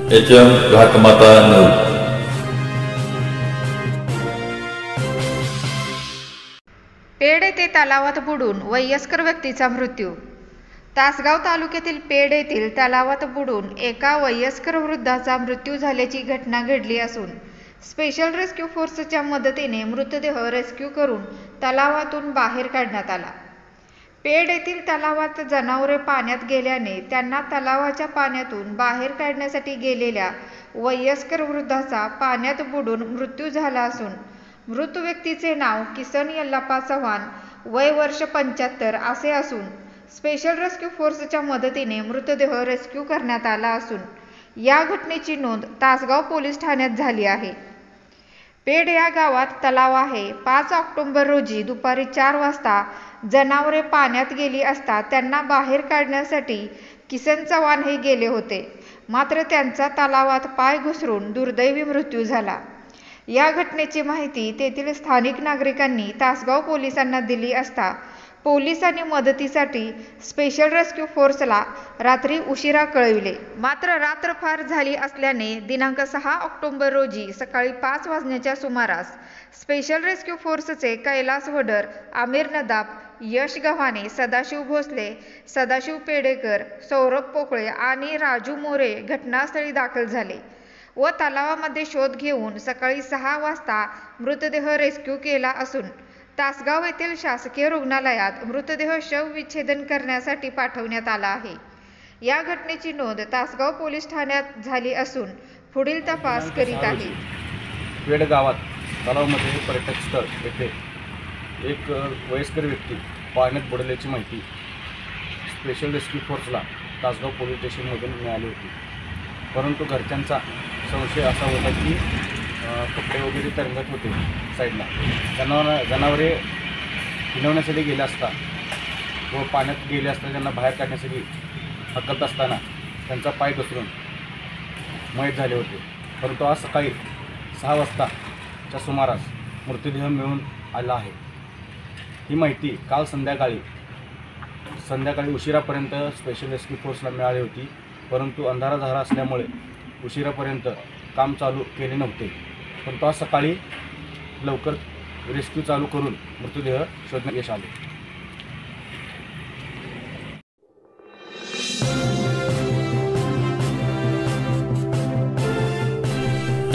HM घातमाता news. Paid येथे तलावात बुडून वयस्कर व्यक्तीचा मृत्यू। तासगाव तालुक्यातील पेड येथील तलावात बुडून एका वयस्कर वृद्धाचा मृत्यू झाल्याची घटना घडली असून स्पेशल रेस्क्यू फोर्सच्या मदतीने मृतदेह रेस्क्यू करून तलावातून बाहेर काढण्यात आला। पेड येथील तलावात जनावरे पाण्यात गेल्याने त्यांना तलावाच्या पाण्यातून बाहेर काढण्यासाठी गेलेल्या वयस्कर वृद्धाचा पाण्यात बुडून मृत्यू झाला असून मृत व्यक्तीचे नाव किसन यल्लाप्पा चव्हाण, वय वर्ष 75 असे असून स्पेशल रेस्क्यू फोर्सच्या मदतीने मृतदेह रेस्क्यू करण्यात आला असून या घटनेची नोंद तासगाव पोलीस ठाण्यात झाली आहे। पेड या गावात तलाव आहे। 5 ऑक्टोबर रोजी दुपारी 4 वाजता जनावरे पाण्यात गेली असता त्यांना बाहेर काढण्यासाठी किसन चव्हाण हे गेले होते, मात्र त्यांचा तलावात पाय घसरून दुर्दैवी मृत्यू झाला। या घटनेची माहिती तेथील स्थानिक नागरिकांनी तासगाव पोलिसांना दिली असता पोलिसांनी मदतीसाठी स्पेशल रेस्क्यू फोर्सला रात्री उशिरा कळविले, मात्र रात्र फार झाली असल्याने दिनांक 6 ऑक्टोबर रोजी सकाळी 5 वाजण्याच्या सुमारास स्पेशल रेस्क्यू फोर्सचे कैलास वडर, आमिर नदाब, यश गव्हाणे, सदाशिव भोसले, सदाशिव पेडेकर, सौरभ पोकळे आणि राजू मोरे घटनास्थळी दाखल झाले व तलावामध्ये शोध घेऊन सकाळी 6 वाजता मृतदेह रेस्क्यू केला असून तासगाव येथील शासकीय रुग्णालयात मृतदेह शवविच्छेदन करण्यासाठी पाठवण्यात आला आहे। या घटनेची नोंद तासगाव पोलीस ठाण्यात झाली असून पुढील तपास करीत आहे। पेड गावात तलावामध्ये पर्यटक स्थळ येथे एक वयस्कर व्यक्ती पाण्यात बुडल्याची माहिती स्पेशल रेस्क्यू फोर्सला तासगाव पोलीस स्टेशनमधून मिळाली होती, परंतु घरच्यांचा संशय असा होता की कपडे वगैरे तरंगत होते साईडला, जनावरे हिंडवण्यासाठी गेले असता व पाण्यात गेले असता त्यांना बाहेर काढण्यासाठी हकलत असताना त्यांचा पाय घसरून मयत झाले होते, परंतु आज सकाळी 6 वाजताच्या सुमारास मृतदेह मिळून आला आहे। ही माहिती काल संध्याकाळी उशिरापर्यंत स्पेशल रेस्क्यू फोर्सला मिळाली होती, परंतु अंधारा झाला असल्यामुळे उशिरापर्यंत काम चालू केले नव्हते, परंतु आज सकाळी लवकर रेस्क्यू चालू करून मृतदेह शोधण्यात यश आले।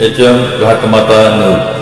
HM घातमाता न्यूज।